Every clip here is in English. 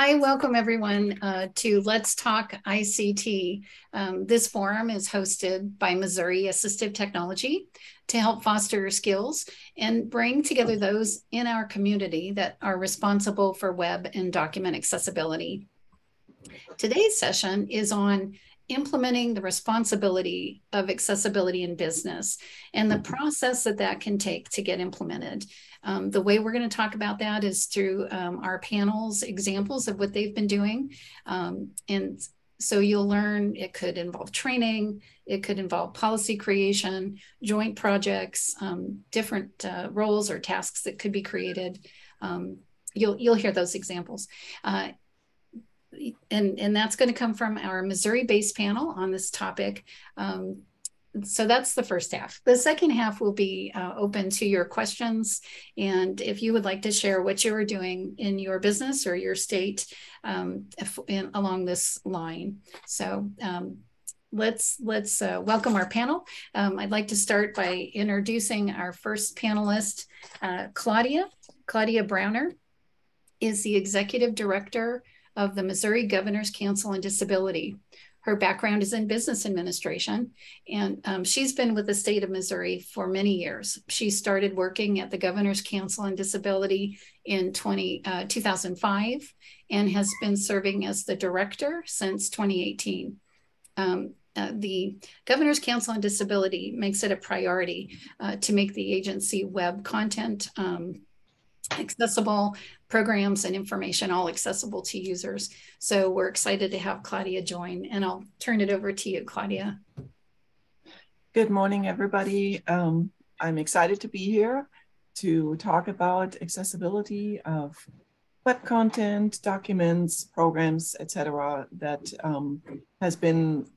I welcome everyone to Let's Talk ICT. This forum is hosted by Missouri Assistive Technology to help foster skills and bring together those in our community that are responsible for web and document accessibility. Today's session is on implementing the responsibility of accessibility in business and the process that can take to get implemented. The way we're going to talk about that is through our panel's examples of what they've been doing. And so you'll learn it could involve training, it could involve policy creation, joint projects, different roles or tasks that could be created. You'll hear those examples. And that's going to come from our Missouri-based panel on this topic. So that's the first half. The second half will be open to your questions. And if you would like to share what you are doing in your business or your state along this line. So let's welcome our panel. I'd like to start by introducing our first panelist, Claudia. Claudia Browner is the Executive Director of the Missouri Governor's Council on Disability. Her background is in business administration, and she's been with the state of Missouri for many years. She started working at the Governor's Council on Disability in 2005 and has been serving as the director since 2018. The Governor's Council on Disability makes it a priority to make the agency web content accessible, programs and information all accessible to users. So we're excited to have Claudia join, and I'll turn it over to you, Claudia. Good morning, everybody. I'm excited to be here to talk about accessibility of web content, documents, programs, etc. that has been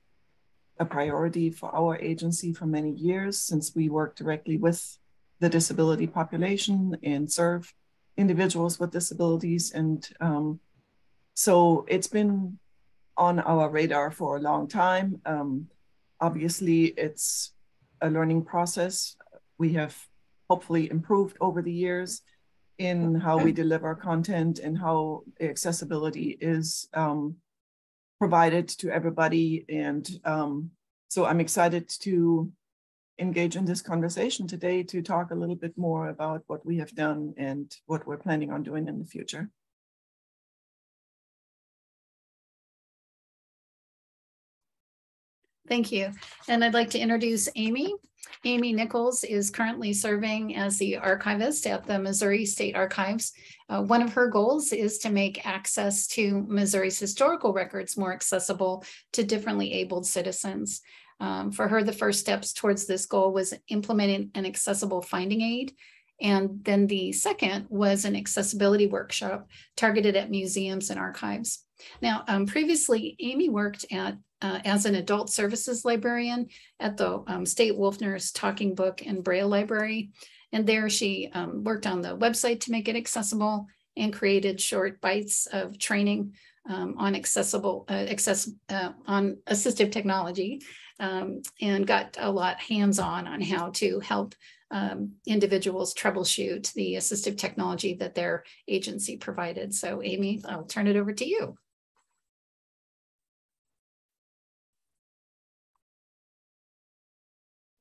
a priority for our agency for many years, since we work directly with the disability population and serve individuals with disabilities. And so it's been on our radar for a long time. Obviously, it's a learning process. We have hopefully improved over the years in how we deliver content and how accessibility is provided to everybody. And so I'm excited to engage in this conversation today to talk a little bit more about what we have done and what we're planning on doing in the future. Thank you. And I'd like to introduce Amy. Amy Nichols is currently serving as the archivist at the Missouri State Archives. One of her goals is to make access to Missouri's historical records more accessible to differently abled citizens. For her, the first steps towards this goal was implementing an accessible finding aid. And then the second was an accessibility workshop targeted at museums and archives. Now, previously, Amy worked as an adult services librarian at the State Wolfner's Talking Book and Braille Library. And there she worked on the website to make it accessible and created short bites of training on on assistive technology. And got a lot hands-on on how to help individuals troubleshoot the assistive technology that their agency provided. So Amy, I'll turn it over to you.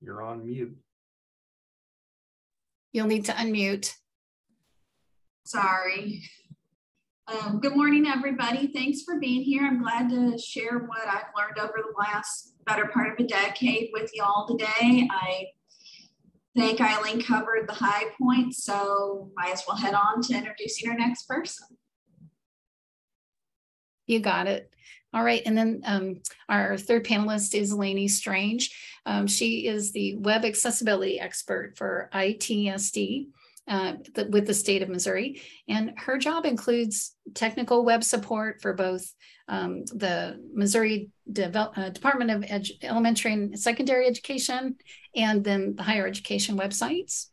You're on mute. You'll need to unmute. Sorry. Good morning, everybody. Thanks for being here. I'm glad to share what I've learned over the last better part of a decade with y'all today. I think Eileen covered the high points, so might as well head on to introducing our next person. You got it. All right, and then our third panelist is Lainey Strange. She is the web accessibility expert for ITSD. With the state of Missouri, and her job includes technical web support for both the Missouri Department of Elementary and Secondary Education and then the higher education websites.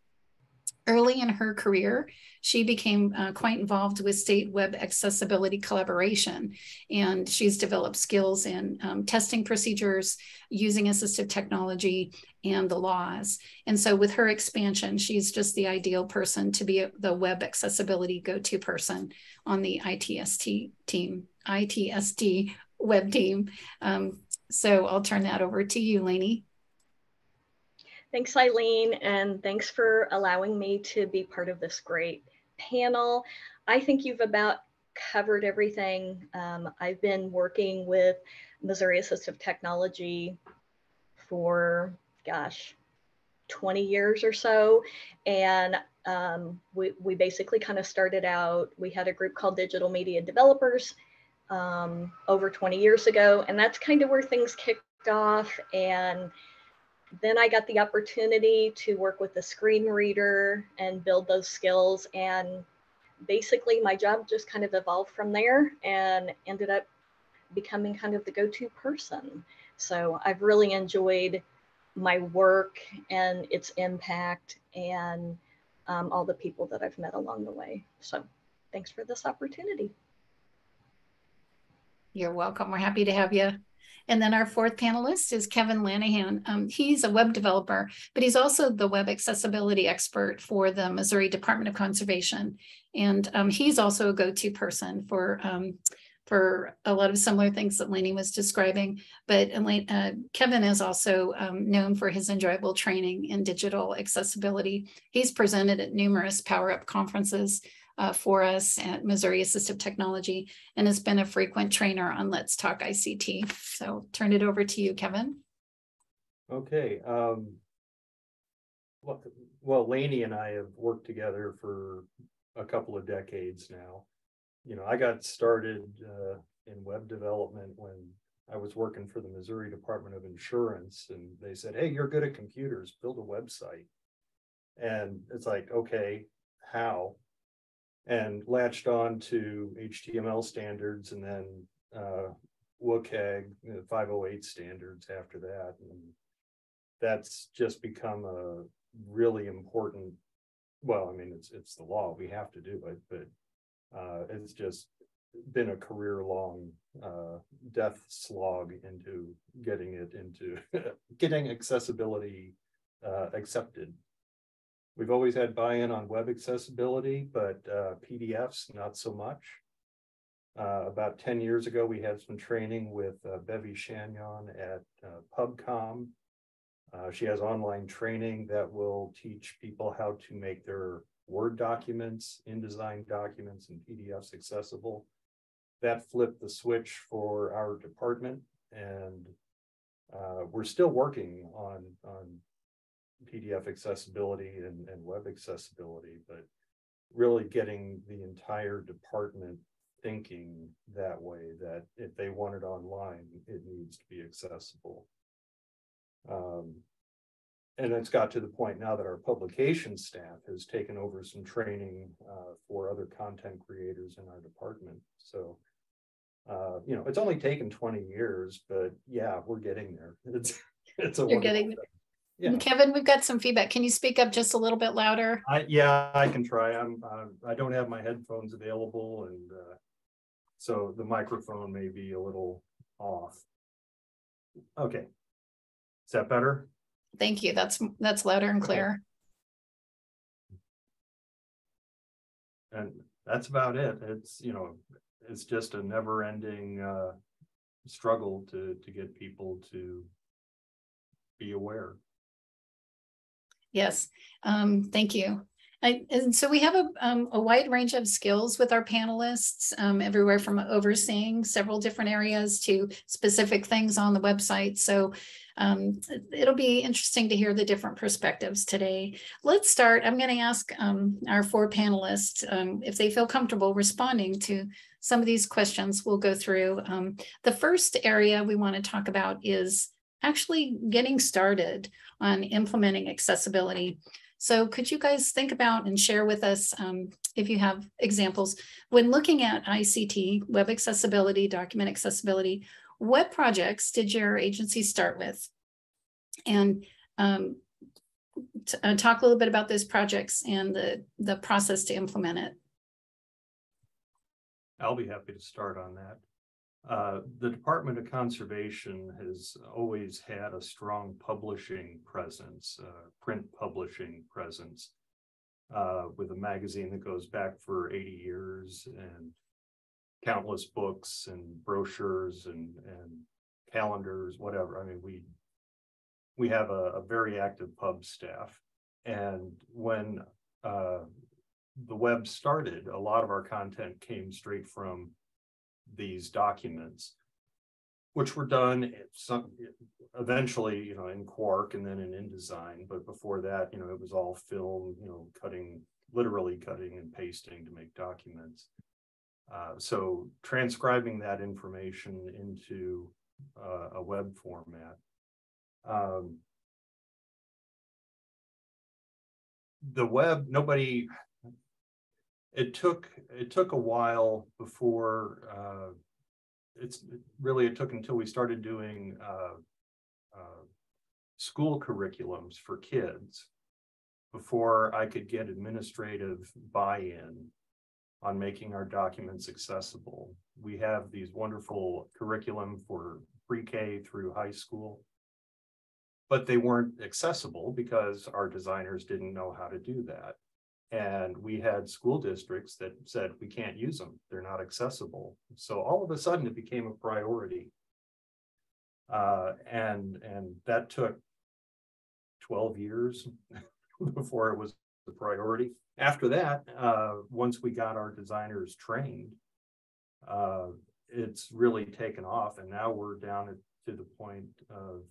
Early in her career, she became quite involved with state web accessibility collaboration, and she's developed skills in testing procedures, using assistive technology, and the laws. And so with her expansion, she's just the ideal person to be the web accessibility go-to person on the ITSD web team. So I'll turn that over to you, Lainey. Thanks, Eileen, and thanks for allowing me to be part of this great panel. I think you've about covered everything. I've been working with Missouri Assistive Technology for, gosh, 20 years or so. And we basically kind of started out, we had a group called Digital Media Developers over 20 years ago. And that's kind of where things kicked off. And then I got the opportunity to work with a screen reader and build those skills. And basically my job just kind of evolved from there and ended up becoming kind of the go-to person. So I've really enjoyed my work and its impact and all the people that I've met along the way. So thanks for this opportunity. You're welcome. We're happy to have you. And then our fourth panelist is Kevin Lanahan. He's a web developer, but he's also the web accessibility expert for the Missouri Department of Conservation. And he's also a go-to person for a lot of similar things that Lainey was describing. But Kevin is also known for his enjoyable training in digital accessibility. He's presented at numerous Power Up conferences for us at Missouri Assistive Technology, and has been a frequent trainer on Let's Talk ICT. So turn it over to you, Kevin. Okay. Well, Lainey and I have worked together for a couple of decades now. You know, I got started in web development when I was working for the Missouri Department of Insurance, and they said, "Hey, you're good at computers, build a website." And it's like, okay, how? And latched on to HTML standards, and then WCAG 508 standards after that. And that's just become a really important, well, I mean, it's the law, we have to do it, but it's just been a career-long death slog into getting accessibility accepted. We've always had buy-in on web accessibility, but PDFs, not so much. About 10 years ago, we had some training with Bevi Chagnon at PubCom. She has online training that will teach people how to make their Word documents, InDesign documents, and PDFs accessible. That flipped the switch for our department, and we're still working on PDF accessibility and web accessibility, but really getting the entire department thinking that way, that if they want it online, it needs to be accessible. And it's got to the point now that our publication staff has taken over some training for other content creators in our department. So, you know, it's only taken 20 years, but yeah, we're getting there. It's a You're getting there. Yeah. Kevin, we've got some feedback. Can you speak up just a little bit louder? Yeah, I can try. I don't have my headphones available, and so the microphone may be a little off. Okay, is that better? Thank you. That's louder and clear. Okay. And that's about it. It's, you know, it's just a never-ending struggle to get people to be aware. Yes, thank you. And so we have a wide range of skills with our panelists, everywhere from overseeing several different areas to specific things on the website. So it'll be interesting to hear the different perspectives today. Let's start. I'm going to ask our four panelists if they feel comfortable responding to some of these questions we'll go through. The first area we want to talk about is actually getting started on implementing accessibility. So could you guys think about and share with us, if you have examples, when looking at ICT, web accessibility, document accessibility, what projects did your agency start with? And talk a little bit about those projects and the process to implement it. I'll be happy to start on that. The Department of Conservation has always had a strong publishing presence, print publishing presence, with a magazine that goes back for 80 years and countless books and brochures and calendars, whatever. I mean, we have a very active pub staff. And when the web started, a lot of our content came straight from these documents, which were done eventually, you know, in Quark and then in InDesign. But before that, you know, it was all film, you know, literally cutting and pasting to make documents. So transcribing that information into a web format. The web, it took a while before it took until we started doing school curriculums for kids before I could get administrative buy-in on making our documents accessible. We have these wonderful curriculum for pre-K through high school, but they weren't accessible because our designers didn't know how to do that. And we had school districts that said, we can't use them, they're not accessible. So all of a sudden it became a priority. And that took 12 years before it was a priority. After that, once we got our designers trained, it's really taken off. And now we're down to the point of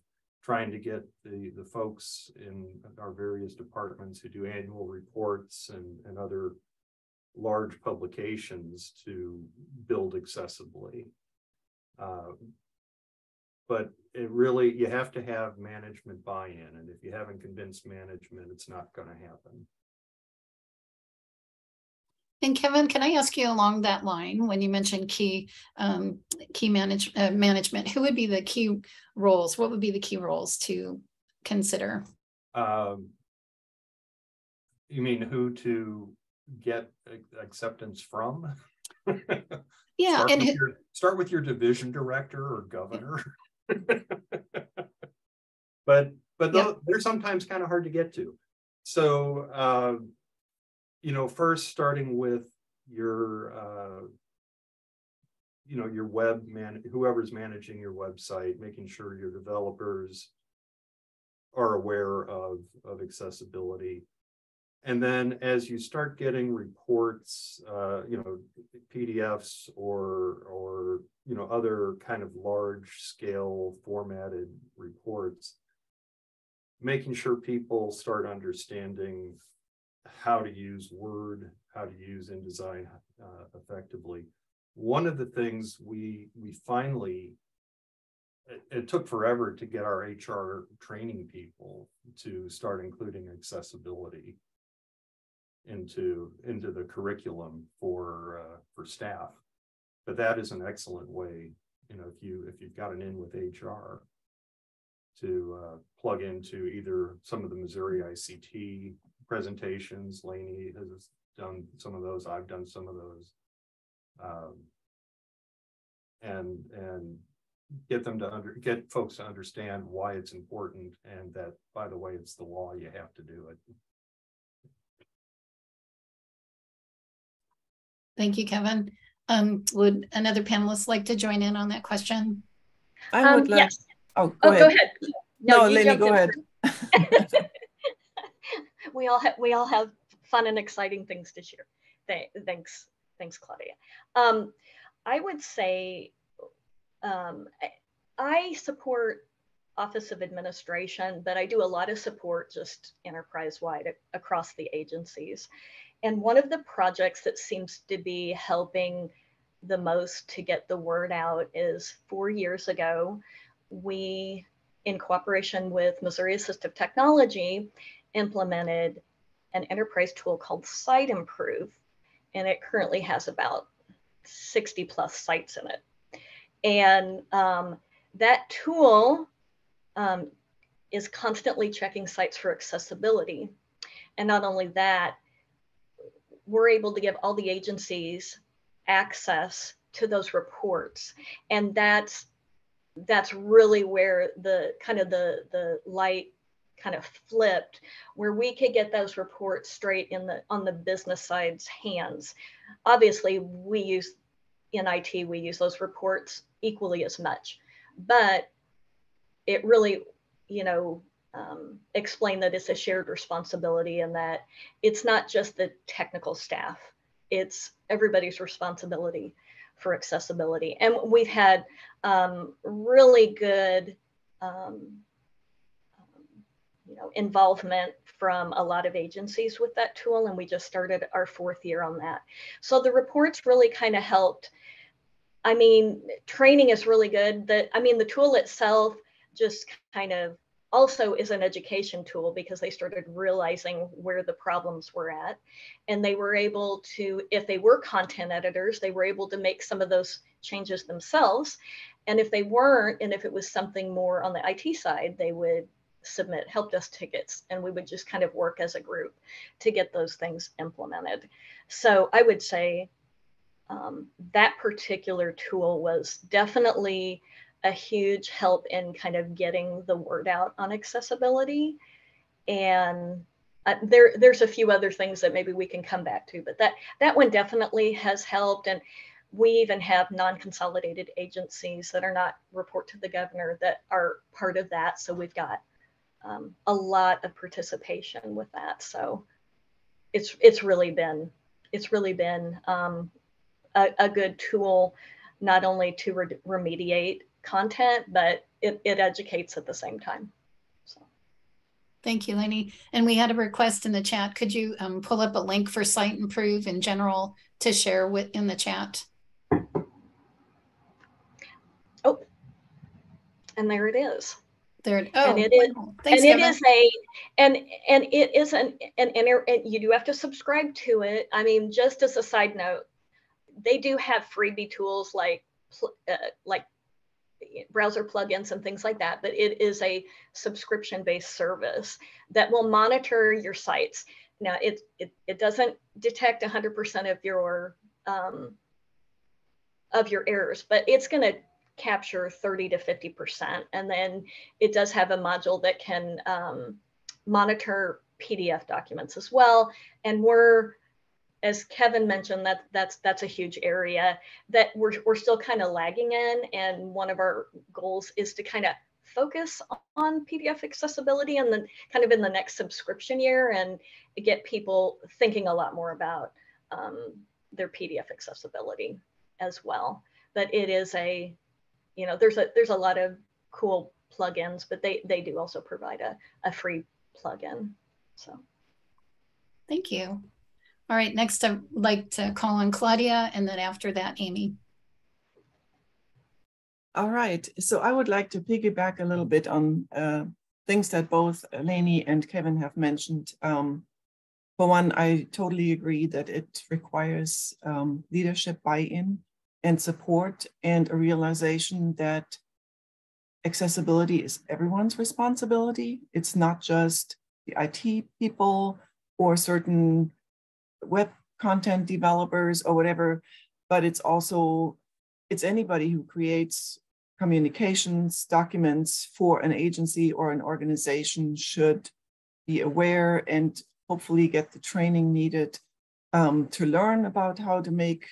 trying to get the folks in our various departments who do annual reports and other large publications to build accessibly. But it really, you have to have management buy-in. And if you haven't convinced management, it's not going to happen. And Kevin, can I ask you along that line, when you mentioned key management, who would be the key roles? What would be the key roles to consider? You mean who to get acceptance from? Yeah, start with your division director or governor. but yep. They're sometimes kind of hard to get to. So you know, first starting with your you know, your whoever's managing your website, making sure your developers are aware of accessibility. And then as you start getting reports, you know, PDFs or you know, other kind of large scale formatted reports, making sure people start understanding how to use Word, how to use InDesign effectively. One of the things we finally, it took forever to get our HR training people to start including accessibility into the curriculum for staff. But that is an excellent way, you know, if you've got an in with HR to plug into either some of the Missouri ICT presentations. Lainey has done some of those. I've done some of those, and get folks to understand why it's important, and that, by the way, it's the law. You have to do it. Thank you, Kevin. Would another panelist like to join in on that question? I would like. Yes. Oh, go ahead. No, Lainey, go ahead. We all have fun and exciting things to share. Thanks, Claudia. I would say I support Office of Administration, but I do a lot of support just enterprise-wide across the agencies. And one of the projects that seems to be helping the most to get the word out is 4 years ago, we, in cooperation with Missouri Assistive Technology, implemented an enterprise tool called SiteImprove, and it currently has about 60 plus sites in it. And that tool is constantly checking sites for accessibility. And not only that, we're able to give all the agencies access to those reports. And that's really where the kind of the light kind of flipped, where we could get those reports straight on the business side's hands. Obviously, in IT, we use those reports equally as much, but it really, explained that it's a shared responsibility and that it's not just the technical staff, it's everybody's responsibility for accessibility. And we've had really good involvement from a lot of agencies with that tool, and we just started our 4th year on that. So the reports really kind of helped. I mean, training is really good. The tool itself just kind of also is an education tool, because they started realizing where the problems were at, and they were able to, if they were content editors, they were able to make some of those changes themselves. And if they weren't, and if it was something more on the IT side, they would submit help desk tickets, and we would just kind of work as a group to get those things implemented. So I would say that particular tool was definitely a huge help in kind of getting the word out on accessibility. And there's a few other things that maybe we can come back to, but that one definitely has helped. And we even have non-consolidated agencies that are not report to the governor that are part of that. So we've got a lot of participation with that. So it's really been a good tool, not only to remediate content, but it educates at the same time. So. Thank you, Lainey. And we had a request in the chat. Could you pull up a link for Cite Improve in general to share in the chat? Oh, and there it is. And it is, Thanks, and Kevin. it is and you do have to subscribe to it. I mean, just as a side note, they do have freebie tools like browser plugins and things like that, but it is a subscription-based service that will monitor your sites. Now, it doesn't detect 100% of your errors, but it's going to capture 30 to 50%. And then it does have a module that can monitor PDF documents as well. And as Kevin mentioned, that's a huge area that we're still kind of lagging in. And one of our goals is to kind of focus on PDF accessibility and then kind of in the next subscription year and get people thinking a lot more about their PDF accessibility as well. But it is there's a lot of cool plugins, but they do also provide a free plugin. So thank you. All right, next I'd like to call on Claudia, and then after that, Amy. All right, so I would like to piggyback a little bit on things that both Lainey and Kevin have mentioned. For one, I totally agree that it requires leadership buy-in and support and a realization that accessibility is everyone's responsibility. It's not just the IT people or certain web content developers or whatever, but it's anybody who creates communications documents for an agency or an organization should be aware and hopefully get the training needed to learn about how to make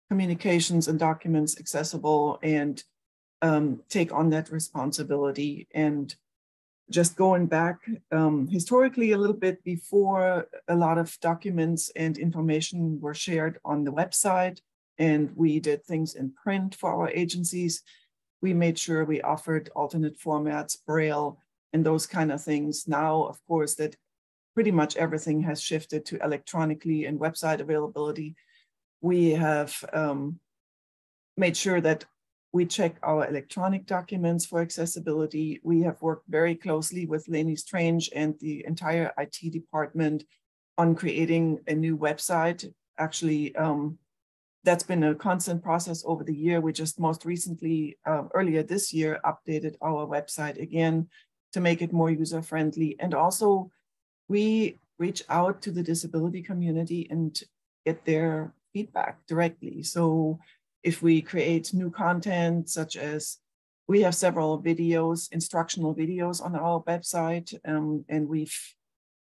communications and documents accessible and take on that responsibility. And just going back historically a little bit, before a lot of documents and information were shared on the website and we did things in print for our agencies, we made sure we offered alternate formats, Braille, and those kind of things. Now, of course, that pretty much everything has shifted to electronically and website availability. We have made sure that we check our electronic documents for accessibility. We have worked very closely with Lainey Strange and the entire IT department on creating a new website. Actually, that's been a constant process over the year. We just most recently, earlier this year, updated our website again to make it more user-friendly. And also, we reach out to the disability community and get their feedback directly. So if we create new content, such as we have several videos, instructional videos on our website, and we've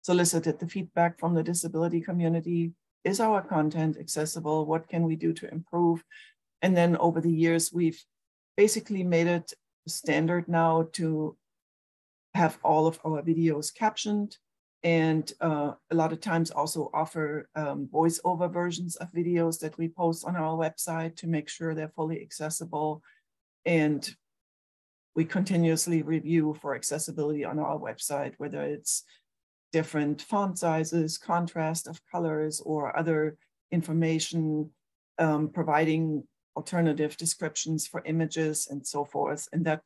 solicited the feedback from the disability community. Is our content accessible? What can we do to improve? And then over the years, we've basically made it standard now to have all of our videos captioned, and a lot of times also offer voiceover versions of videos that we post on our website to make sure they're fully accessible. And we continuously review for accessibility on our website, whether it's different font sizes, contrast of colors, or other information, providing alternative descriptions for images and so forth. And that,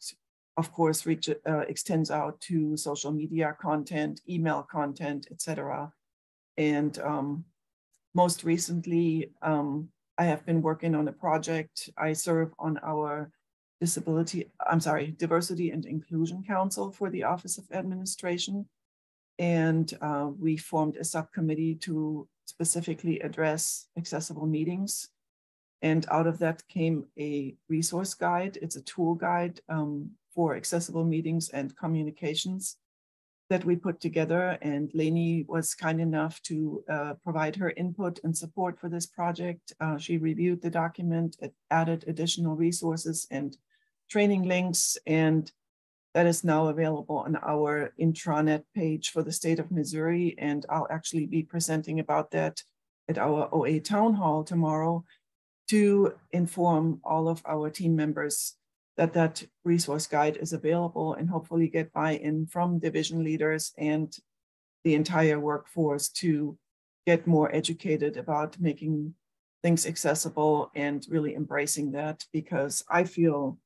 of course, extends out to social media content, email content, etc. And most recently, I have been working on a project. I serve on our Diversity and Inclusion Council for the Office of Administration. And we formed a subcommittee to specifically address accessible meetings. And out of that came a resource guide. It's a tool guide for accessible meetings and communications that we put together. And Lainey was kind enough to provide her input and support for this project. She reviewed the document, it added additional resources and training links, and that is now available on our intranet page for the state of Missouri. And I'll actually be presenting about that at our OA Town Hall tomorrow to inform all of our team members that that resource guide is available, and hopefully get buy-in from division leaders and the entire workforce to get more educated about making things accessible and really embracing that, because I feel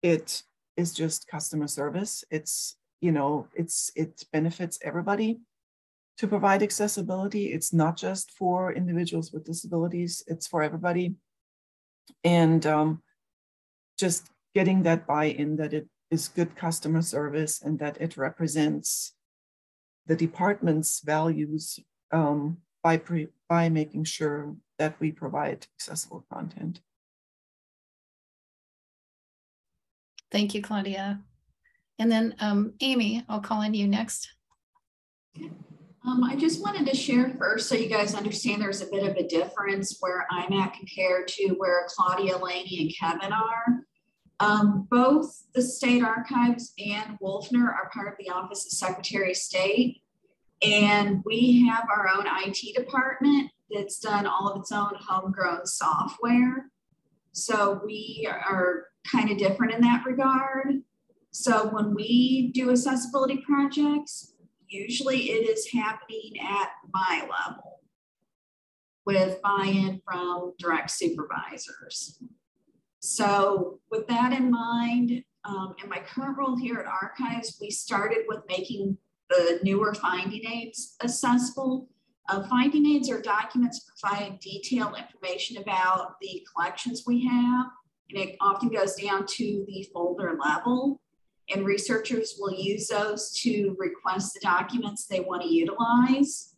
it is just customer service. It's, it benefits everybody to provide accessibility. It's not just for individuals with disabilities, it's for everybody. And just getting that buy-in that it is good customer service and that it represents the department's values by making sure that we provide accessible content. Thank you, Claudia. And then Amy, I'll call on you next. I just wanted to share first so you guys understand there's a bit of a difference where I'm at compared to where Claudia, Lainey, and Kevin are. Both the State Archives and Wolfner are part of the Office of Secretary of State. And we have our own IT department that's done all of its own homegrown software. So we are kind of different in that regard. So when we do accessibility projects, usually it is happening at my level with buy-in from direct supervisors. So with that in mind, in my current role here at Archives, we started with making the newer finding aids accessible. Finding aids are documents that provide detailed information about the collections we have, and it often goes down to the folder level. And researchers will use those to request the documents they want to utilize.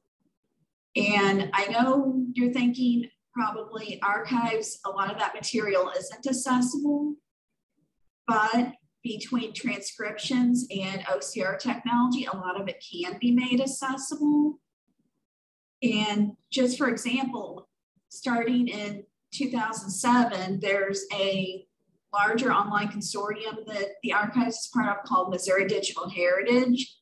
And I know you're thinking probably Archives, a lot of that material isn't accessible, but between transcriptions and OCR technology, a lot of it can be made accessible. And just for example, starting in 2007, there's a larger online consortium that the Archives is part of called Missouri Digital Heritage.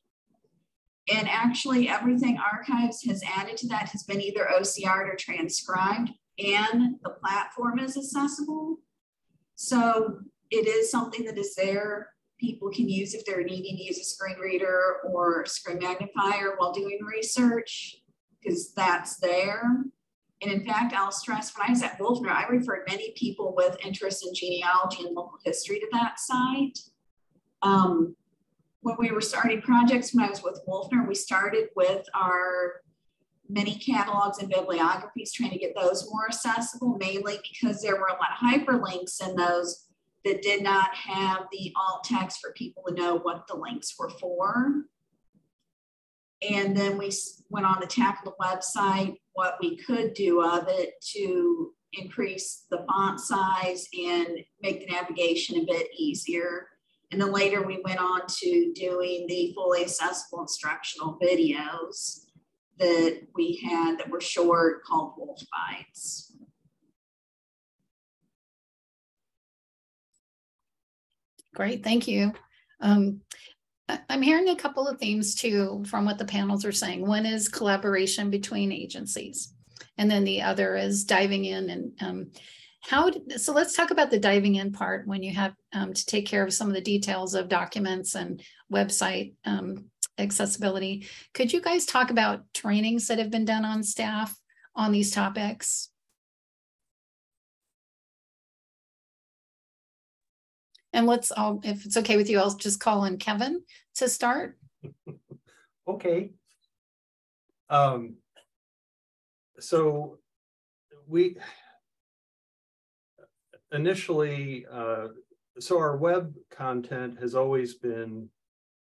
And actually everything Archives has added to that has been either OCR'd or transcribed, and the platform is accessible. So it is something that is there. People can use if they're needing to use a screen reader or screen magnifier while doing research, because that's there. And in fact, I'll stress, when I was at Wolfner, I referred many people with interest in genealogy and local history to that site. When we were starting projects, when I was with Wolfner, we started with our mini catalogs and bibliographies, trying to get those more accessible, mainly because there were a lot of hyperlinks in those that did not have the alt text for people to know what the links were for. And then we went on to tackle the website, what we could do of it to increase the font size and make the navigation a bit easier. And then later we went on to doing the fully accessible instructional videos that we had that were short, called Wolf Bites. Great, thank you. I'm hearing a couple of themes too from what the panels are saying. One is collaboration between agencies, and then the other is diving in and so let's talk about the diving in part when you have to take care of some of the details of documents and website accessibility. Could you guys talk about trainings that have been done on staff on these topics? And let's all, if it's okay with you, I'll just call in Kevin to start. Okay. So we initially, so our web content has always been,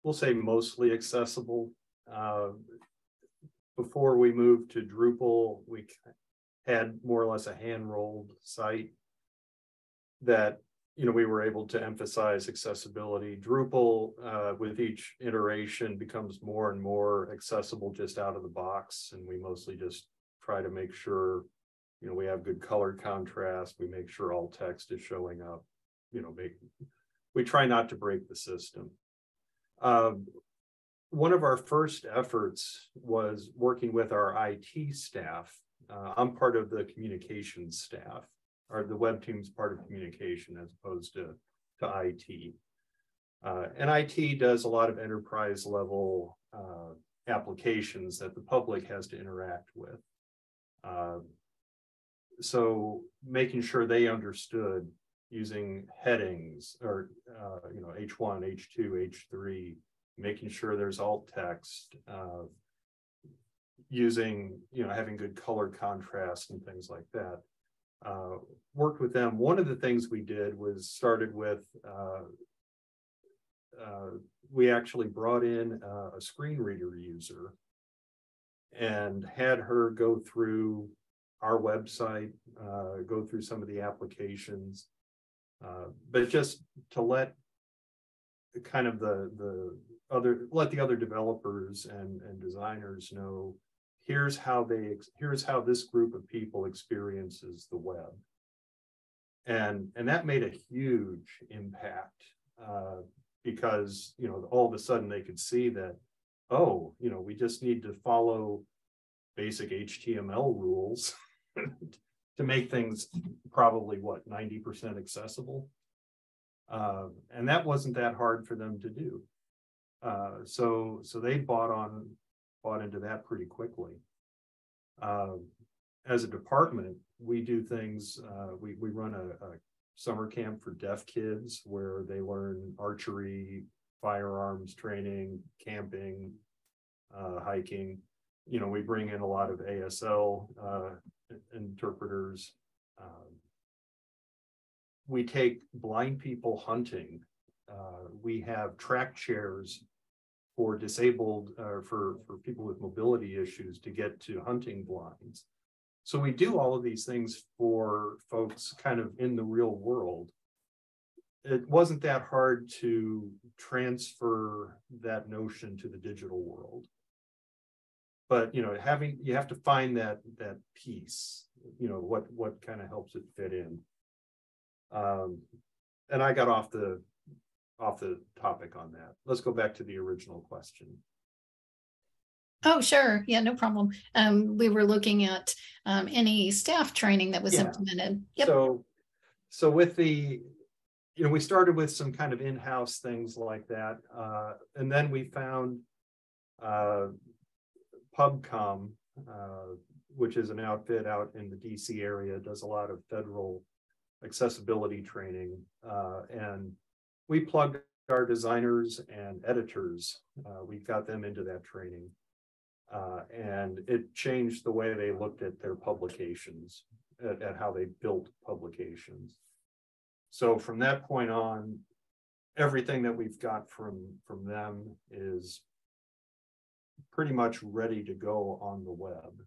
we'll say, mostly accessible. Before we moved to Drupal, we had more or less a hand-rolled site that, you know, we were able to emphasize accessibility. Drupal, with each iteration, becomes more and more accessible just out of the box, and we mostly just try to make sure, you know, we have good color contrast. We make sure all text is showing up. You know, we try not to break the system. One of our first efforts was working with our IT staff. I'm part of the communications staff, or the web team's part of communication as opposed to IT. And IT does a lot of enterprise level applications that the public has to interact with. So making sure they understood using headings or, you know, H1, H2, H3, making sure there's alt text, using, you know, having good color contrast and things like that. Worked with them. One of the things we did was started with, we actually brought in a screen reader user and had her go through our website, go through some of the applications, but just to let kind of let the other developers and designers know, here's how this group of people experiences the web. And that made a huge impact, because, you know, all of a sudden they could see that, oh, you know, we just need to follow basic HTML rules to make things probably, what, 90% accessible. And that wasn't that hard for them to do. So they bought into that pretty quickly. As a department, we do things, we run a summer camp for deaf kids where they learn archery, firearms training, camping, hiking. You know, we bring in a lot of ASL interpreters. We take blind people hunting. We have track chairs for disabled, for people with mobility issues to get to hunting blinds. So we do all of these things for folks kind of in the real world. It wasn't that hard to transfer that notion to the digital world. But, you know, you have to find that piece, you know, what kind of helps it fit in. And I got off the topic on that. Let's go back to the original question. Oh, sure. Yeah, no problem. We were looking at any staff training that was implemented. Yep. So with the, you know, we started with some kind of in-house things like that. And then we found PubCom, which is an outfit out in the DC area, does a lot of federal accessibility training. And we plugged our designers and editors. We got them into that training. And it changed the way they looked at their publications, at how they built publications. So from that point on, everything that we've got from them is pretty much ready to go on the web.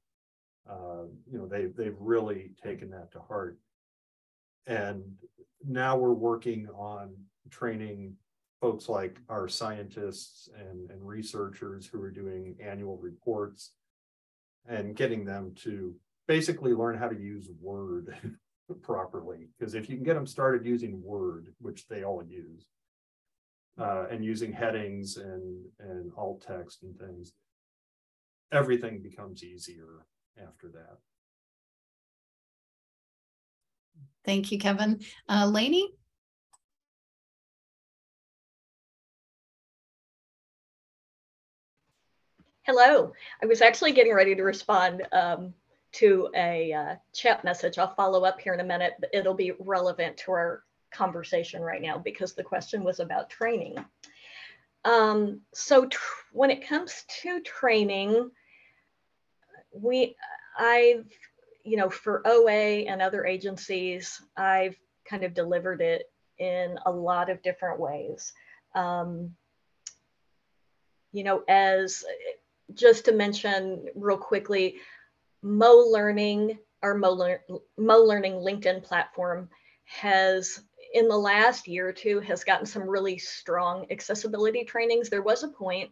You know, they've really taken that to heart. And now we're working on training folks like our scientists and researchers who are doing annual reports and getting them to basically learn how to use Word properly. Because if you can get them started using Word, which they all use, and using headings and alt text and things, everything becomes easier after that. Thank you, Kevin. Lainey? Hello. I was actually getting ready to respond to a chat message. I'll follow up here in a minute, but it'll be relevant to our conversation right now because the question was about training. So when it comes to training, I've, you know, for OA and other agencies, I've kind of delivered it in a lot of different ways. You know, as just to mention real quickly, Mo Learning, our Mo Learning LinkedIn platform has, in the last year or two, has gotten some really strong accessibility trainings. There was a point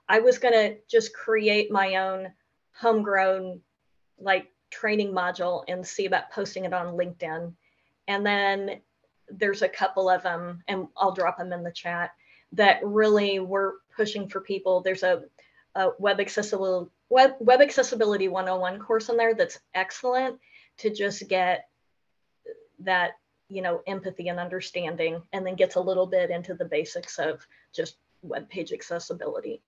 I was going to just create my own homegrown like training module and see about posting it on LinkedIn. And then there's a couple of them, and I'll drop them in the chat, that really were pushing for people. There's a web accessibility 101 course in there that's excellent to just get that, you know, empathy and understanding, and then gets a little bit into the basics of just web page accessibility.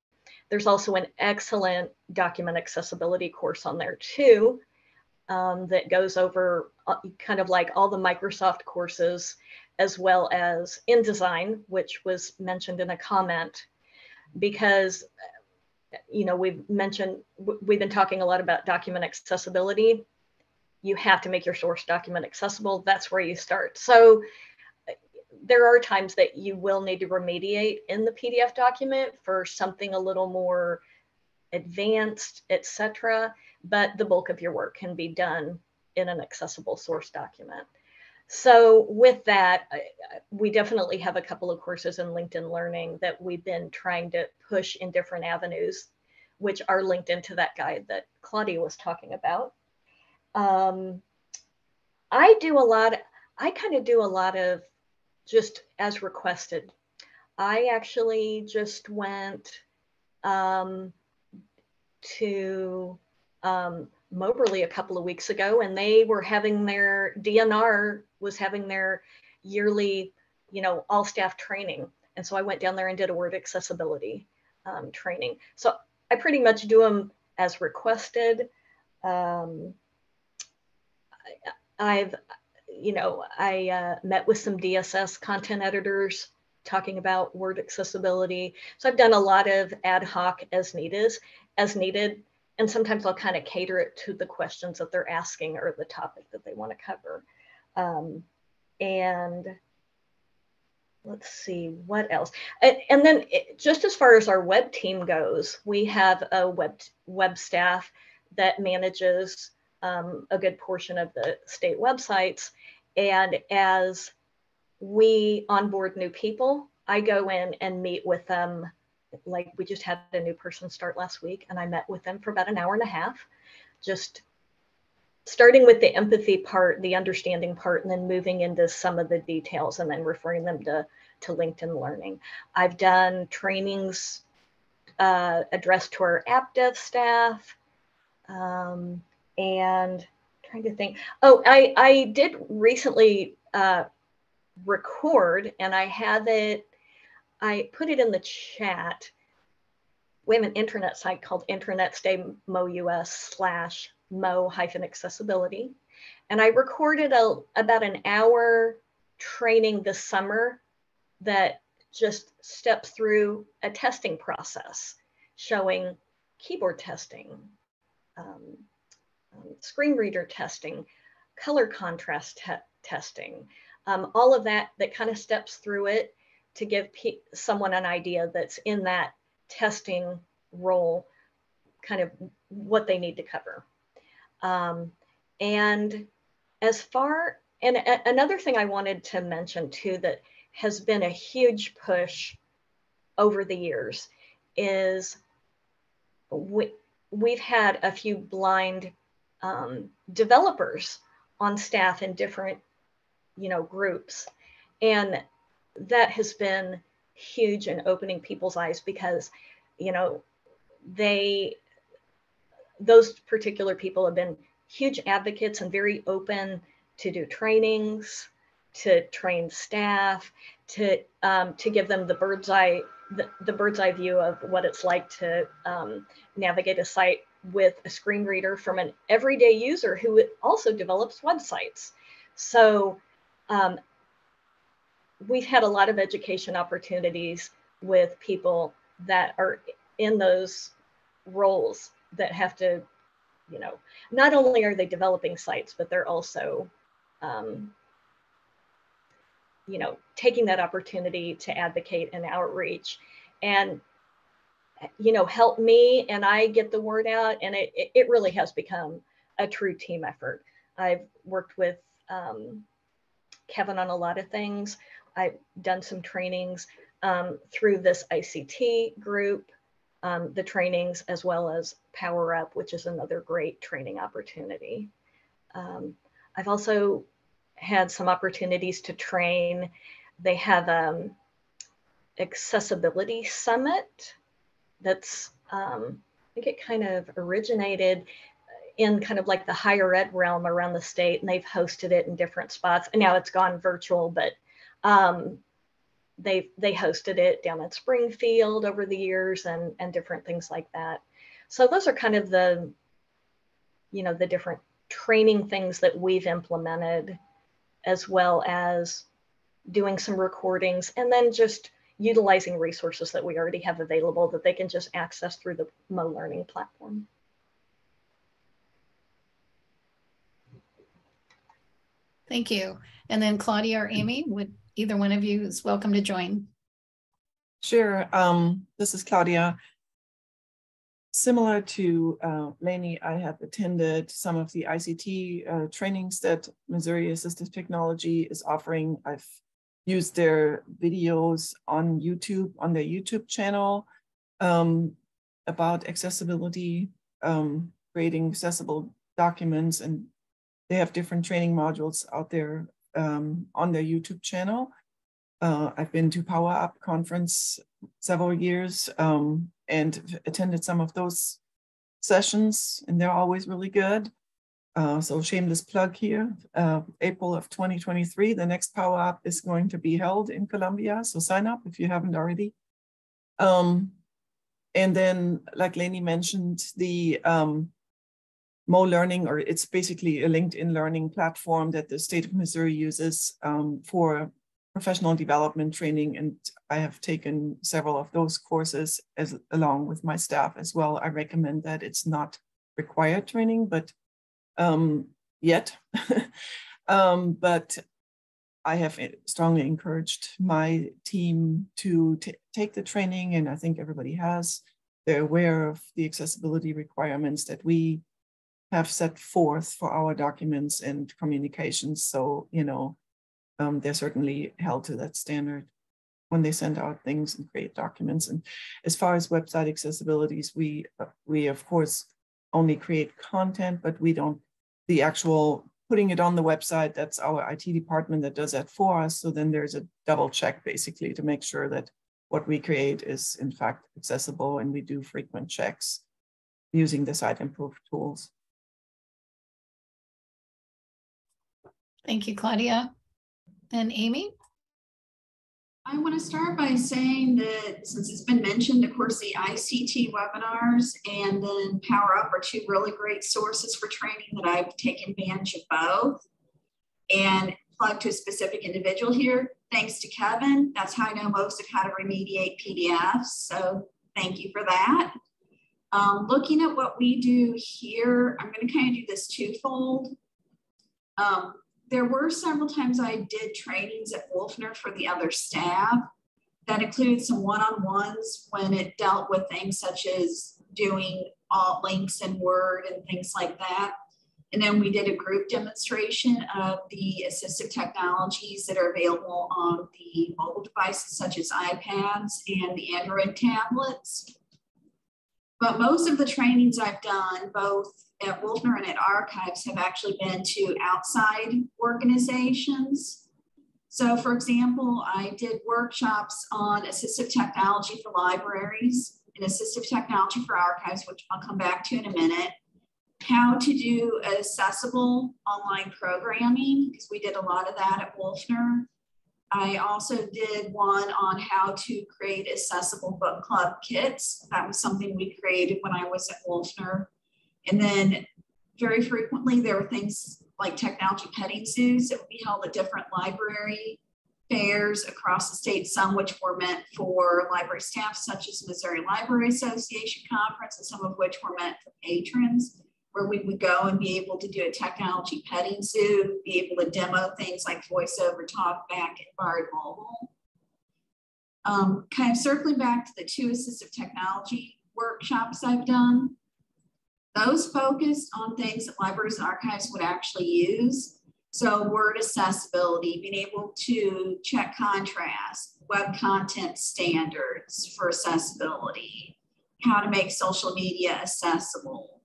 There's also an excellent document accessibility course on there too, that goes over kind of like all the Microsoft courses, as well as InDesign, which was mentioned in a comment, because, you know, we've been talking a lot about document accessibility. You have to make your source document accessible. That's where you start. So there are times that you will need to remediate in the PDF document for something a little more advanced, etc. But the bulk of your work can be done in an accessible source document. So with that, we definitely have a couple of courses in LinkedIn Learning that we've been trying to push in different avenues, which are linked into that guide that Claudia was talking about. I kind of do a lot of just as requested. I actually just went to Moberly a couple of weeks ago, and they were having their DNR was having their yearly, you know, all staff training. And so I went down there and did a word accessibility training. So I pretty much do them as requested. I met with some DSS content editors talking about word accessibility. So I've done a lot of ad hoc as needed. And sometimes I'll kind of cater it to the questions that they're asking or the topic that they want to cover. And let's see, what else? And then just as far as our web team goes, we have a web staff that manages a good portion of the state websites. And as we onboard new people, I go in and meet with them. Like we just had a new person start last week, and I met with them for about an hour and a half, just starting with the empathy part, the understanding part, and then moving into some of the details and then referring them to LinkedIn Learning. I've done trainings addressed to our app dev staff, and trying to think. Oh, I did recently record, and I have it, I put it in the chat. We have an intranet site called intranetstay.mo/mo-accessibility. And I recorded about an hour training this summer that just steps through a testing process, showing keyboard testing, screen reader testing, color contrast testing, all of that kind of steps through it to give someone an idea that's in that testing role, kind of what they need to cover. And another thing I wanted to mention too that has been a huge push over the years is we've had a few blind developers on staff in different, groups. And that has been huge in opening people's eyes because, those particular people have been huge advocates and very open to do trainings, to train staff, to give them the bird's eye view of what it's like to navigate a site with a screen reader from an everyday user who also develops websites. So we've had a lot of education opportunities with people that are in those roles that have to, not only are they developing sites, but they're also, taking that opportunity to advocate and outreach and, help me and I get the word out. And it really has become a true team effort. I've worked with Kevin on a lot of things. I've done some trainings through this ICT group, the trainings, as well as Power Up, which is another great training opportunity. I've also had some opportunities to train. They have Accessibility Summit that's, I think it kind of originated in kind of like the higher ed realm around the state, and they've hosted it in different spots. And now it's gone virtual, but they hosted it down at Springfield over the years and different things like that. So those are kind of the, the different training things that we've implemented, as well as doing some recordings and then just utilizing resources that we already have available that they can just access through the Mo Learning platform. Thank you. And then Claudia or Amy, would either one of you is welcome to join. Sure. This is Claudia. Similar to Lainey, I have attended some of the ICT trainings that Missouri Assistive Technology is offering. I've used their videos on YouTube, on their YouTube channel, about accessibility, creating accessible documents, and they have different training modules out there on their YouTube channel. I've been to Power Up conference several years and attended some of those sessions, and they're always really good. So shameless plug here, April of 2023, the next Power Up is going to be held in Columbia. So sign up if you haven't already. And then, like Lainey mentioned, the Mo Learning, or it's basically a LinkedIn learning platform that the state of Missouri uses for professional development training. And I have taken several of those courses along with my staff as well. I recommend that. It's not required training, but yet. But I have strongly encouraged my team to take the training, and I think everybody has. They're aware of the accessibility requirements that we have set forth for our documents and communications. So, they're certainly held to that standard when they send out things and create documents. And as far as website accessibilities, we of course only create content, but we don't, the actual putting it on the website, that's our IT department that does that for us. So then there's a double check basically to make sure that what we create is in fact accessible, and we do frequent checks using the Site Improve tools. Thank you, Claudia. And Amy? I want to start by saying that since it's been mentioned, of course, the ICT webinars and then Power Up are two really great sources for training that I've taken advantage of both. And plug to a specific individual here, thanks to Kevin, that's how I know most of how to remediate PDFs. So thank you for that. Looking at what we do here, I'm going to kind of do this twofold. there were several times I did trainings at Wolfner for the other staff that included some one-on-ones when it dealt with things such as doing alt links in Word and things like that. And then we did a group demonstration of the assistive technologies that are available on the mobile devices such as iPads and the Android tablets. But most of the trainings I've done, both at Wolfner and at Archives, have actually been to outside organizations. So for example, I did workshops on assistive technology for libraries and assistive technology for archives, which I'll come back to in a minute. How to do accessible online programming, because we did a lot of that at Wolfner. I also did one on how to create accessible book club kits. That was something we created when I was at Wolfner. And then very frequently there were things like technology petting zoos that would be held at different library fairs across the state, some which were meant for library staff, such as Missouri Library Association Conference, and some of which were meant for patrons, where we would go and be able to do a technology petting zoo, be able to demo things like VoiceOver, TalkBack, and Bard Mobile. Kind of circling back to the 2 assistive technology workshops I've done, those focused on things that libraries and archives would actually use. So word accessibility, being able to check contrast, web content standards for accessibility, how to make social media accessible,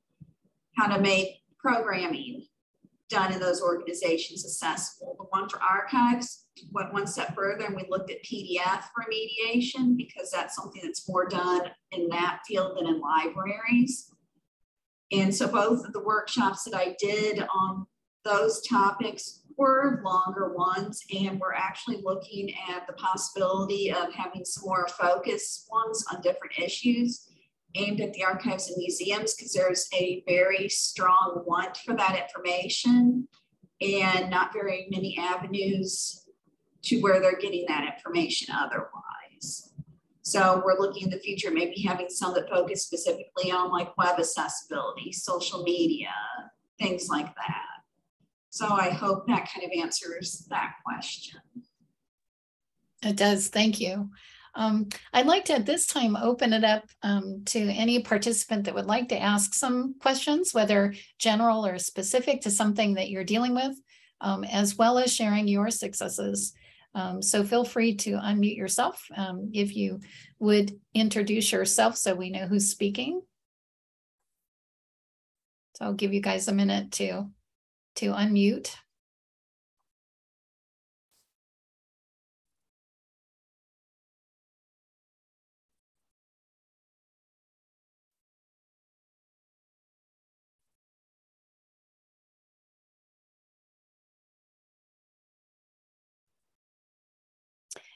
how to make programming done in those organizations accessible. The one for archives went one step further and we looked at PDF remediation because that's something that's more done in that field than in libraries. And so both of the workshops that I did on those topics were longer ones, and we're actually looking at the possibility of having some more focused ones on different issues aimed at the archives and museums, because there's a very strong want for that information and not very many avenues to where they're getting that information otherwise. So we're looking in the future, maybe having some that focus specifically on like web accessibility, social media, things like that. So I hope that kind of answers that question. It does, thank you. I'd like to at this time open it up to any participant that would like to ask some questions, whether general or specific to something that you're dealing with, as well as sharing your successes. So feel free to unmute yourself if you would introduce yourself so we know who's speaking. So I'll give you guys a minute to unmute.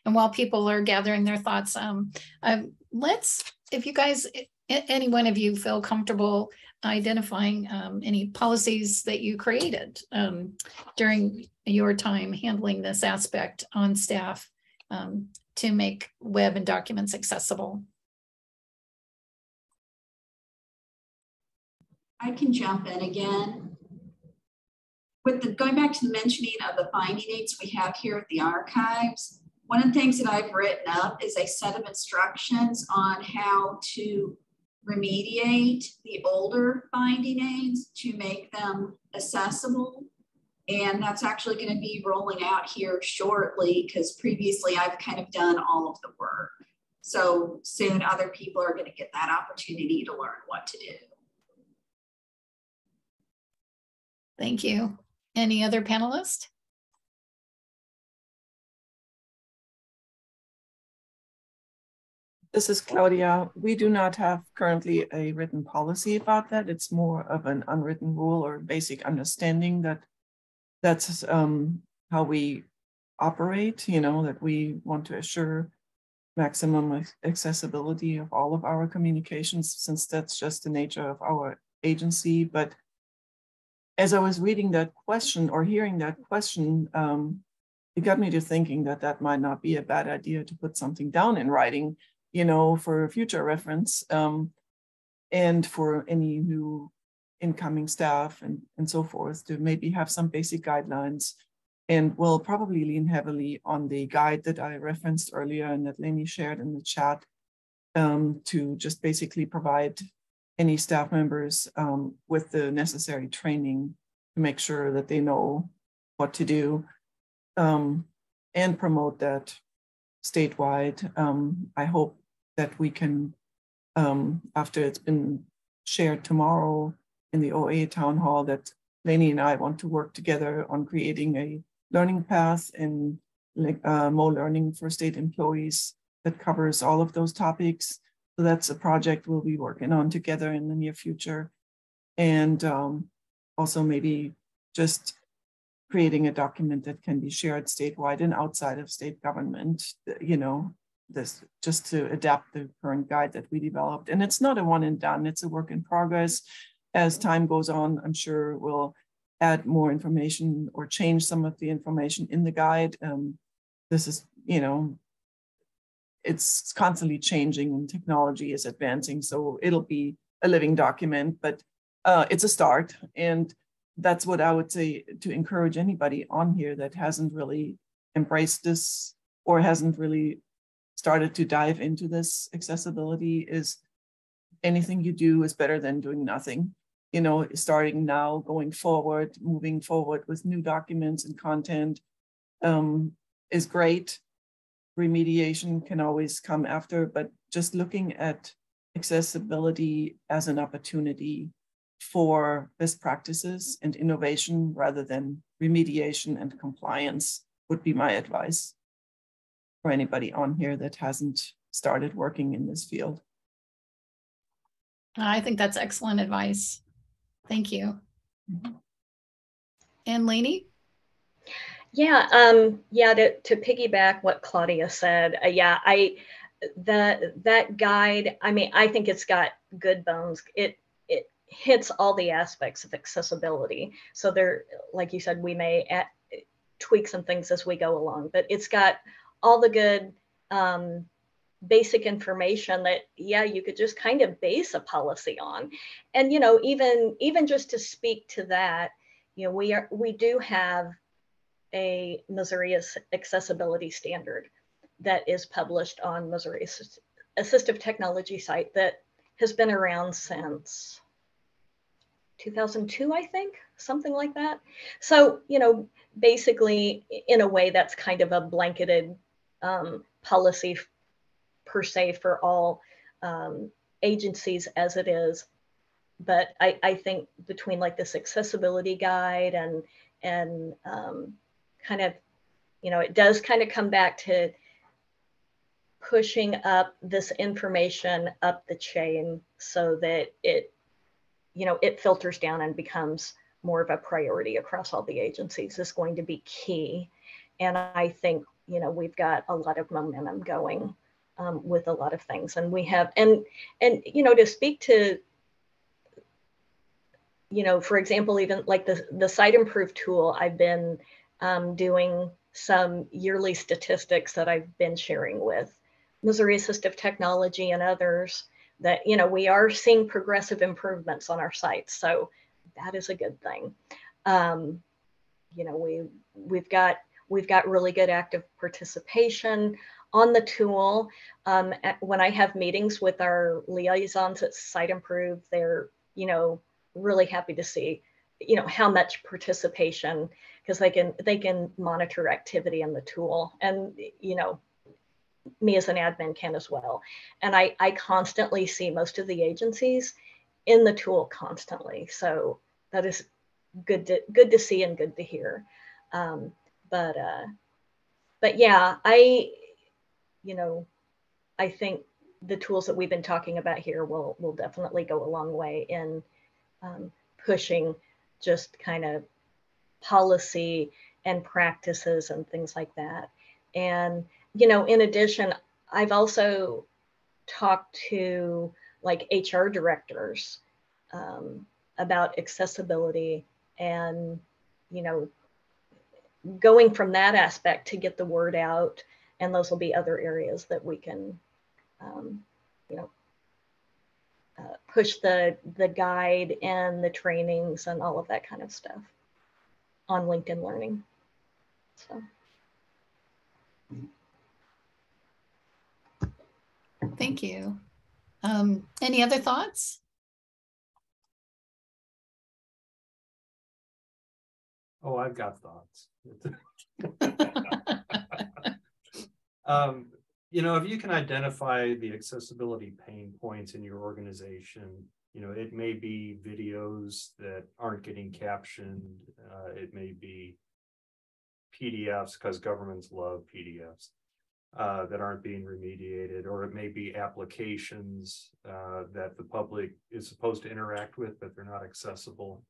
And while people are gathering their thoughts, if you guys, any one of you feel comfortable identifying any policies that you created during your time handling this aspect on staff to make web and documents accessible. I can jump in again. With going back to the mentioning of the finding aids we have here at the archives, one of the things that I've written up is a set of instructions on how to remediate the older finding aids to make them accessible. And that's actually going to be rolling out here shortly because previously I've kind of done all of the work. So soon other people are going to get that opportunity to learn what to do. Thank you. Any other panelists? This is Claudia. We do not have currently a written policy about that. It's more of an unwritten rule or basic understanding that that's how we operate, you know, that we want to assure maximum accessibility of all of our communications, since that's just the nature of our agency. But as I was reading that question or hearing that question, it got me to thinking that that might not be a bad idea to put something down in writing, you know, for future reference and for any new incoming staff and so forth, to maybe have some basic guidelines and we'll probably lean heavily on the guide that I referenced earlier and that Lainey shared in the chat, to just basically provide any staff members with the necessary training to make sure that they know what to do, and promote that statewide. I hope that we can, after it's been shared tomorrow in the OA town hall, that Lainey and I want to work together on creating a learning path and more learning for state employees that covers all of those topics. So that's a project we'll be working on together in the near future. And also maybe just creating a document that can be shared statewide and outside of state government, you know, this just to adapt the current guide that we developed. And it's not a one and done, it's a work in progress. As time goes on, I'm sure we'll add more information or change some of the information in the guide. This is, you know, it's constantly changing and technology is advancing. So it'll be a living document, but it's a start. And that's what I would say to encourage anybody on here that hasn't really embraced this or hasn't really started to dive into this accessibility is anything you do is better than doing nothing. You know, starting now, going forward, moving forward with new documents and content is great. Remediation can always come after, but just looking at accessibility as an opportunity for best practices and innovation rather than remediation and compliance would be my advice for anybody on here that hasn't started working in this field. I think that's excellent advice. Thank you. Mm-hmm. And Lainey? Yeah, to piggyback what Claudia said, that guide, I mean, I think it's got good bones. It hits all the aspects of accessibility. So there, like you said, we may tweak some things as we go along, but it's got all the good basic information that, yeah, you could just kind of base a policy on. And, you know, even just to speak to that, you know, we do have a Missouri accessibility standard that is published on Missouri Assistive Technology site that has been around since 2002, I think, something like that. So, you know, basically, in a way, that's kind of a blanketed policy per se for all agencies as it is. But I think between like this accessibility guide and kind of, you know, it does kind of come back to pushing up this information up the chain so that it, you know, it filters down and becomes more of a priority across all the agencies is going to be key. And I think, you know, we've got a lot of momentum going with a lot of things. And we have, and you know, to speak to, you know, for example, even like the Site Improve tool, I've been doing some yearly statistics that I've been sharing with Missouri Assistive Technology and others that, you know, we are seeing progressive improvements on our sites. So that is a good thing. You know, we've got really good active participation on the tool. When I have meetings with our liaisons at Site Improve, they're, you know, really happy to see, you know, how much participation, because they can monitor activity in the tool, and, you know, me as an admin can as well. And I constantly see most of the agencies in the tool constantly. So that is good to see and good to hear. But yeah, you know, I think the tools that we've been talking about here will definitely go a long way in pushing just kind of policy and practices and things like that. And, you know, in addition, I've also talked to like HR directors about accessibility and, you know, going from that aspect to get the word out. And those will be other areas that we can, you know, push the guide and the trainings and all of that kind of stuff on LinkedIn Learning. So. Thank you. Any other thoughts? Oh, I've got thoughts. You know, if you can identify the accessibility pain points in your organization, you know, it may be videos that aren't getting captioned. It may be PDFs, because governments love PDFs, that aren't being remediated, or it may be applications that the public is supposed to interact with, but they're not accessible.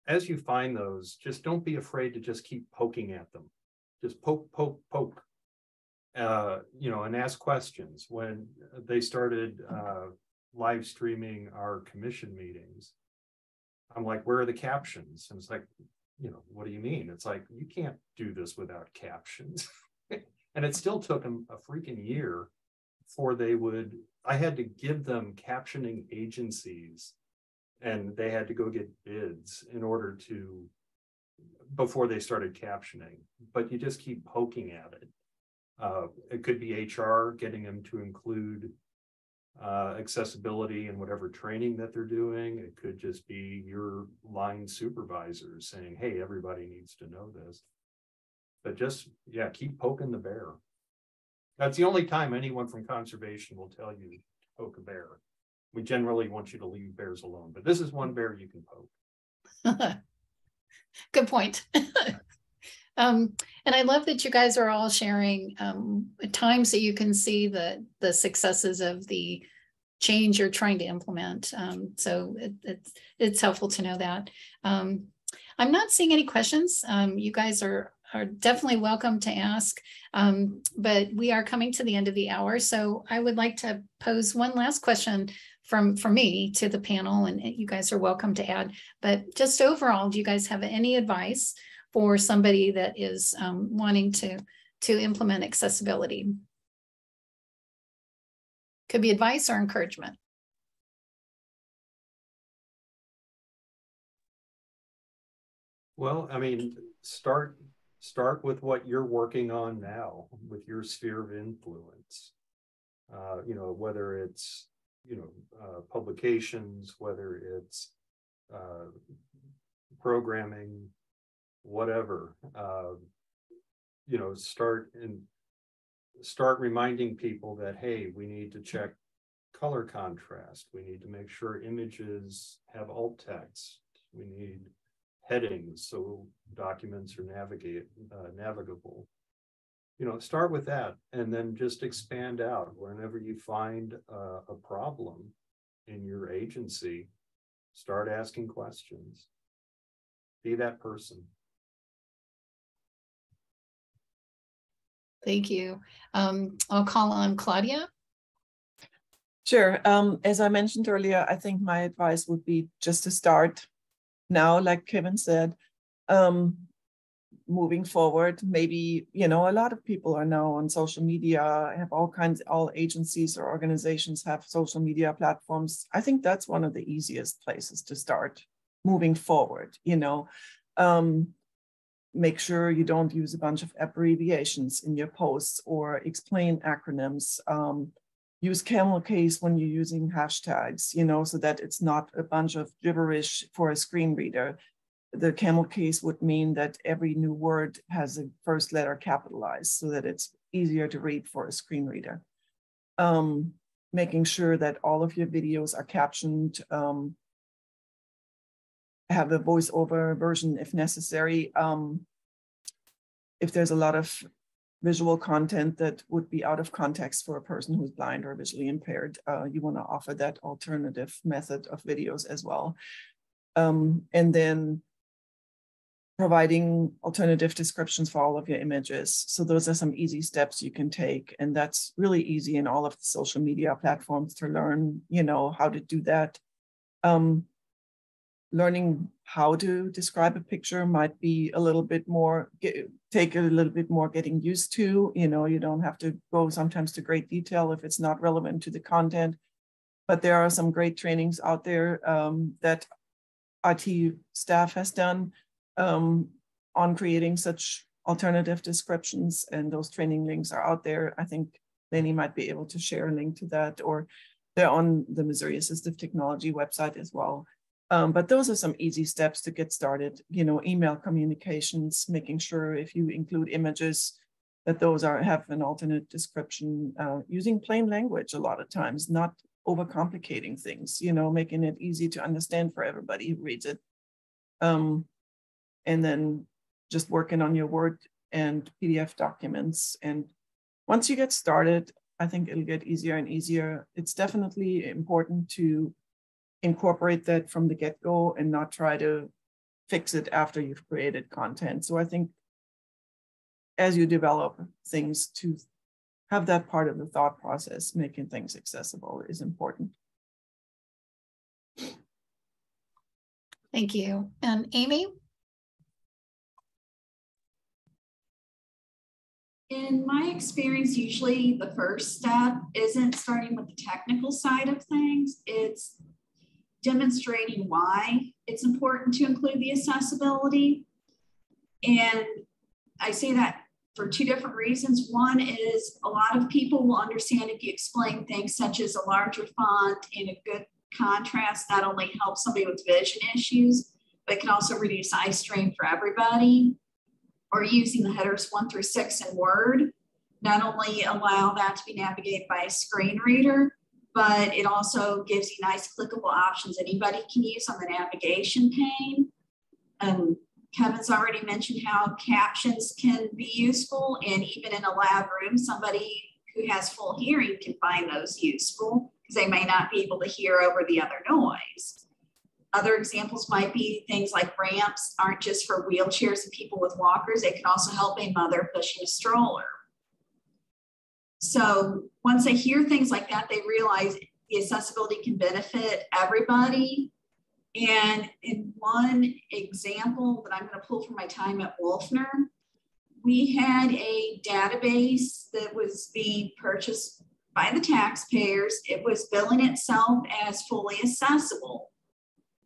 As you find those, just don't be afraid to just keep poking at them. Just poke, poke, poke. You know, and ask questions. When they started live streaming our commission meetings, I'm like, where are the captions? And it's like, you know, what do you mean? It's like, you can't do this without captions. And it still took them a freaking year before they would, I had to give them captioning agencies, and they had to go get bids in order to, before they started captioning. But you just keep poking at it. It could be HR getting them to include accessibility in whatever training that they're doing. It could just be your line supervisors saying, hey, everybody needs to know this. But just, yeah, keep poking the bear. That's the only time anyone from conservation will tell you to poke a bear. We generally want you to leave bears alone, but this is one bear you can poke. Good point. And I love that you guys are all sharing times that you can see the successes of the change you're trying to implement. So it's helpful to know that. I'm not seeing any questions. You guys are definitely welcome to ask, but we are coming to the end of the hour. So I would like to pose one last question from me to the panel, and you guys are welcome to add. But just overall, do you guys have any advice for somebody that is wanting to implement accessibility? Could be advice or encouragement. Well, I mean, start with what you're working on now, with your sphere of influence. You know, whether it's, you know, publications, whether it's programming, whatever. You know, start reminding people that, hey, we need to check color contrast. We need to make sure images have alt text. We need headings so documents are navigable. You know, start with that, and then just expand out. Whenever you find a problem in your agency, start asking questions. Be that person. Thank you. I'll call on Claudia. Sure. As I mentioned earlier, I think my advice would be just to start now, like Kevin said. Moving forward, maybe, you know, a lot of people are now on social media, have all agencies or organizations have social media platforms. I think that's one of the easiest places to start moving forward, you know. Make sure you don't use a bunch of abbreviations in your posts or explain acronyms. Use camel case when you're using hashtags, you know, so that it's not a bunch of gibberish for a screen reader. The camel case would mean that every new word has a first letter capitalized so that it's easier to read for a screen reader. Making sure that all of your videos are captioned, have a voiceover version if necessary. If there's a lot of visual content that would be out of context for a person who's blind or visually impaired, you want to offer that alternative method of videos as well. And then providing alternative descriptions for all of your images. So those are some easy steps you can take. And that's really easy in all of the social media platforms to learn, you know, how to do that. Learning how to describe a picture might be a little bit more, take a little bit more getting used to. You know, you don't have to go sometimes to great detail if it's not relevant to the content. But there are some great trainings out there that IT staff has done on creating such alternative descriptions, and those training links are out there. I think Lenny might be able to share a link to that, or they're on the Missouri Assistive Technology website as well. But those are some easy steps to get started. You know, email communications, making sure if you include images that those have an alternate description, using plain language a lot of times, not overcomplicating things, you know, making it easy to understand for everybody who reads it. And then just working on your Word and PDF documents. And once you get started, I think it'll get easier and easier. It's definitely important to incorporate that from the get-go and not try to fix it after you've created content. So I think as you develop things, to have that part of the thought process, making things accessible, is important. Thank you. And Amy? In my experience, usually the first step isn't starting with the technical side of things. It's demonstrating why it's important to include the accessibility. And I say that for two different reasons. One is a lot of people will understand if you explain things such as a larger font and a good contrast not only helps somebody with vision issues, but can also reduce eye strain for everybody. Or using the headers 1 through 6 in Word, not only allow that to be navigated by a screen reader, but it also gives you nice clickable options anybody can use on the navigation pane. Kevin's already mentioned how captions can be useful, and even in a loud room, somebody who has full hearing can find those useful because they may not be able to hear over the other noise. Other examples might be things like ramps aren't just for wheelchairs and people with walkers. They can also help a mother pushing a stroller. So once they hear things like that, they realize the accessibility can benefit everybody. And in one example that I'm going to pull from my time at Wolfner, we had a database that was being purchased by the taxpayers. It was billing itself as fully accessible.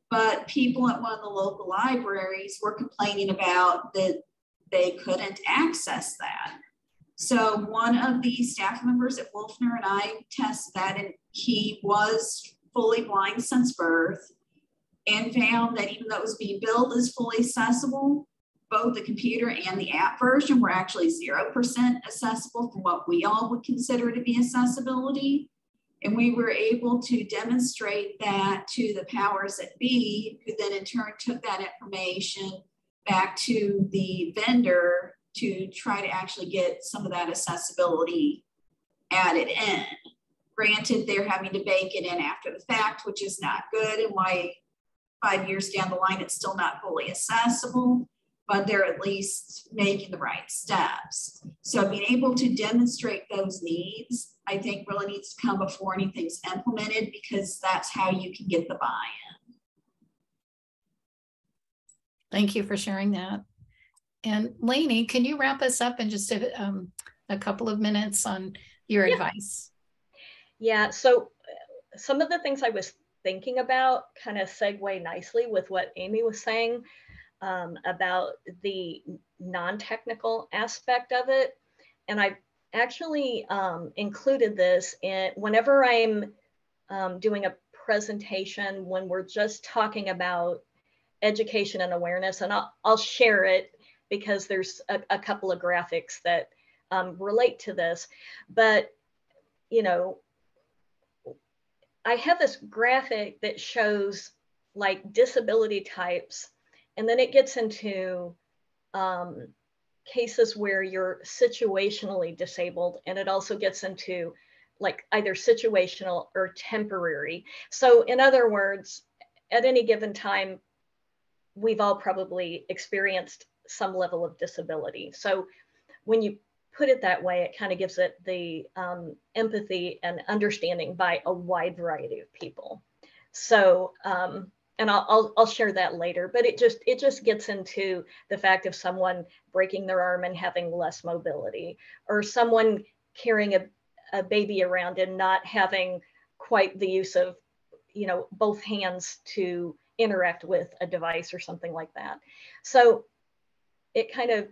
But people at one of the local libraries were complaining about that they couldn't access that. So one of the staff members at Wolfner and I tested that, and he was fully blind since birth, and found that even though it was being billed as fully accessible, both the computer and the app version were actually 0% accessible for what we all would consider to be accessibility. And we were able to demonstrate that to the powers that be, who then in turn took that information back to the vendor to try to actually get some of that accessibility added in. Granted, they're having to bake it in after the fact, which is not good, and why 5 years down the line it's still not fully accessible, but they're at least making the right steps. So being able to demonstrate those needs, I think really needs to come before anything's implemented, because that's how you can get the buy-in. Thank you for sharing that. And Lainey, can you wrap us up in just a couple of minutes on your advice? Yeah, so some of the things I was thinking about kind of segue nicely with what Amy was saying about the non-technical aspect of it. And I actually included this in whenever I'm doing a presentation, when we're just talking about education and awareness, and I'll share it because there's a couple of graphics that relate to this. But, you know, I have this graphic that shows like disability types, and then it gets into cases where you're situationally disabled, and it also gets into like either situational or temporary. So in other words, at any given time, we've all probably experienced some level of disability. So when you put it that way, it kind of gives it the empathy and understanding by a wide variety of people. So, and I'll share that later, but it just gets into the fact of someone breaking their arm and having less mobility, or someone carrying a baby around and not having quite the use of, you know, both hands to interact with a device or something like that. So it kind of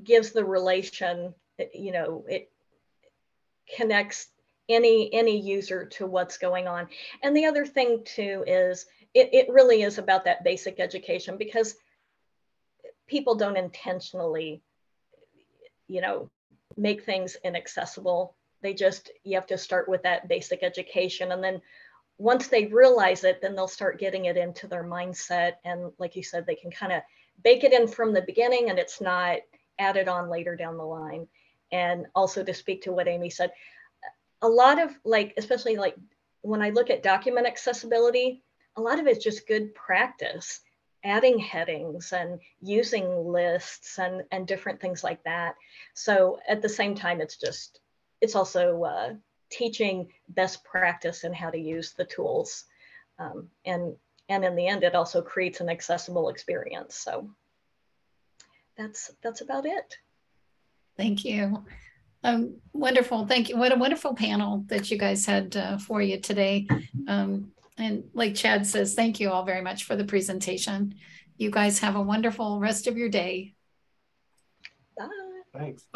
gives the relation, you know, it connects any user to what's going on. And the other thing too is it really is about that basic education, because people don't intentionally, you know, make things inaccessible. They just, you have to start with that basic education. And then once they realize it, then they'll start getting it into their mindset. And like you said, they can kind of bake it in from the beginning and it's not added on later down the line. And also, to speak to what Amy said, a lot of, like, especially like when I look at document accessibility, a lot of it's just good practice, adding headings and using lists and different things like that. So at the same time, it's also teaching best practice and how to use the tools. And in the end, it also creates an accessible experience. So that's about it. Thank you. Wonderful. Thank you. What a wonderful panel that you guys had for you today. And like Chad says, thank you all very much for the presentation. You guys have a wonderful rest of your day. Bye. Thanks. Bye.